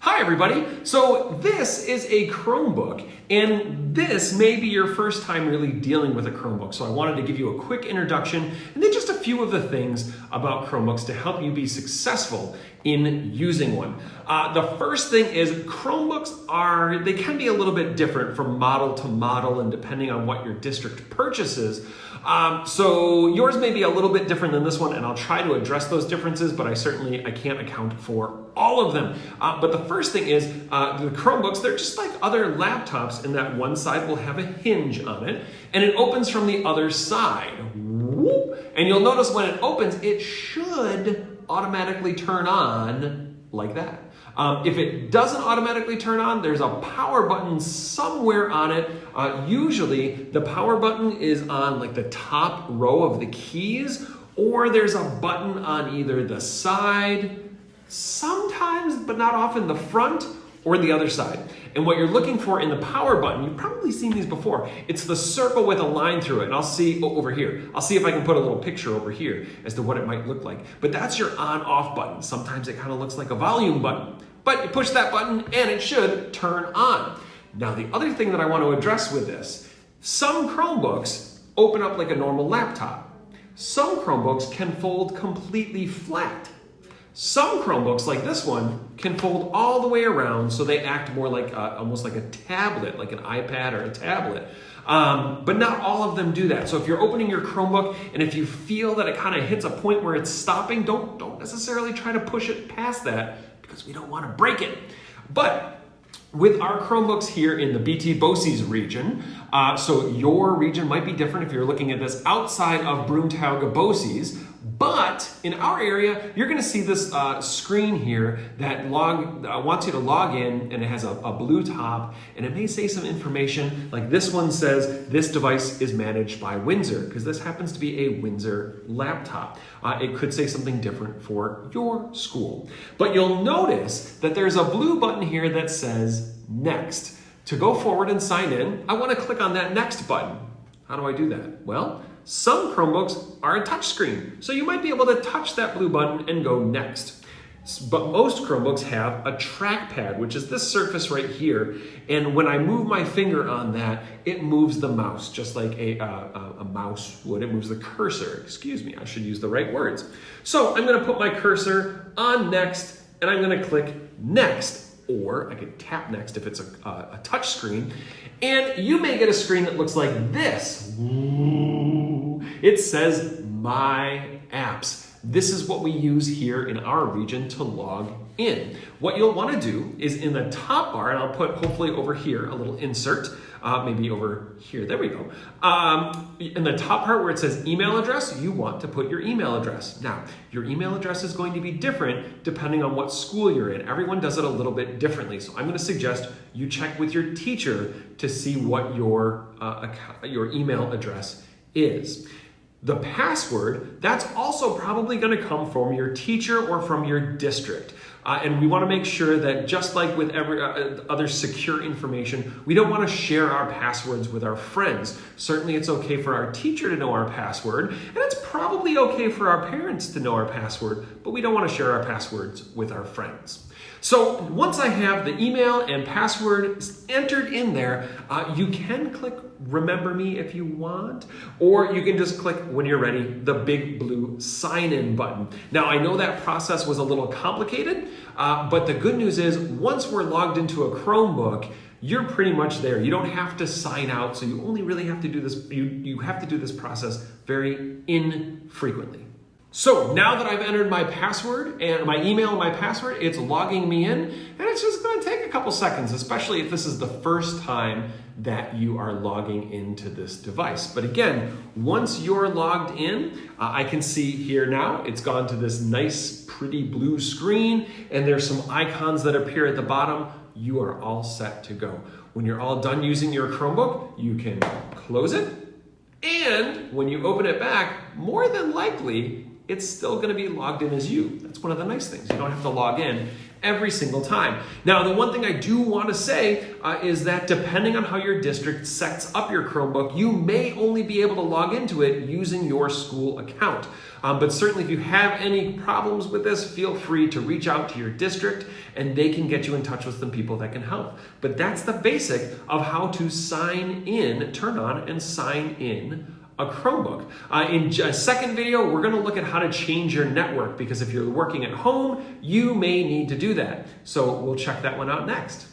Hi everybody! So this is a Chromebook, and this may be your first time really dealing with a Chromebook. So I wanted to give you a quick introduction and then just a few of the things about Chromebooks to help you be successful in using one. The first thing is Chromebooks they can be a little bit different from model to model and depending on what your district purchases. So yours may be a little bit different than this one, and I'll try to address those differences, but I can't account for all of them. But the first thing is the Chromebooks, they're just like other laptops in that one side will have a hinge on it, and it opens from the other side. And you'll notice when it opens, it should automatically turn on like that. If it doesn't automatically turn on, there's a power button somewhere on it. Usually the power button is on like the top row of the keys, or there's a button on either the side, sometimes, but not often, the front or the other side. And what you're looking for in the power button, you've probably seen these before, it's the circle with a line through it. And I'll see over here. I'll see if I can put a little picture over here as to what it might look like. But that's your on-off button. Sometimes it kind of looks like a volume button. But you push that button and it should turn on. Now the other thing that I want to address with this, some Chromebooks open up like a normal laptop. Some Chromebooks can fold completely flat. Some Chromebooks, like this one, can fold all the way around so they act more like almost like a tablet, like an iPad or a tablet. But not all of them do that. So if you're opening your Chromebook and if you feel that it kind of hits a point where it's stopping, don't necessarily try to push it past that because we don't want to break it. But with our Chromebooks here in the B-T BOCES region, so your region might be different if you're looking at this outside of Bruntalga BOCES, but in our area, you're going to see this screen here that wants you to log in, and it has a blue top, and it may say some information, like this one says, this device is managed by Windsor, because this happens to be a Windsor laptop. It could say something different for your school. But you'll notice that there's a blue button here that says Next. To go forward and sign in, I want to click on that Next button. How do I do that? Well, some Chromebooks are a touchscreen, so you might be able to touch that blue button and go next. But most Chromebooks have a trackpad, which is this surface right here, and when I move my finger on that, it moves the mouse, just like a mouse would. It moves the cursor. Excuse me, I should use the right words. So I'm going to put my cursor on Next, and I'm going to click Next. Or I could tap Next if it's a touch screen. And you may get a screen that looks like this. It says MyApps. This is what we use here in our region to log in. What you'll want to do is in the top bar, and I'll put hopefully over here a little insert, maybe over here, there we go. In the top part where it says email address, you want to put your email address. Now, your email address is going to be different depending on what school you're in. Everyone does it a little bit differently. So I'm going to suggest you check with your teacher to see what your email address is. The password, that's also probably going to come from your teacher or from your district. And we want to make sure that just like with every other secure information, we don't want to share our passwords with our friends. Certainly it's okay for our teacher to know our password, and it's probably okay for our parents to know our password, but we don't want to share our passwords with our friends. So once I have the email and password entered in there, you can click Remember Me if you want, or you can just click, when you're ready, the big blue sign in button. Now I know that process was a little complicated, but the good news is once we're logged into a Chromebook, you're pretty much there. You don't have to sign out, so you only really have to do this, you have to do this process very infrequently. So now that I've entered my password and my email and my password, it's logging me in, and it's just going to take a couple seconds, especially if this is the first time that you are logging into this device. But again, once you're logged in, I can see here now, it's gone to this nice, pretty blue screen, and there's some icons that appear at the bottom. You are all set to go. When you're all done using your Chromebook, you can close it, and when you open it back, more than likely, it's still going to be logged in as you. That's one of the nice things. You don't have to log in every single time. Now, the one thing I do want to say is that depending on how your district sets up your Chromebook, you may only be able to log into it using your school account. But certainly if you have any problems with this, feel free to reach out to your district and they can get you in touch with some people that can help. But that's the basic of how to sign in, turn on and sign in a Chromebook. In a second video, we're going to look at how to change your network, because if you're working at home, you may need to do that. So we'll check that one out next.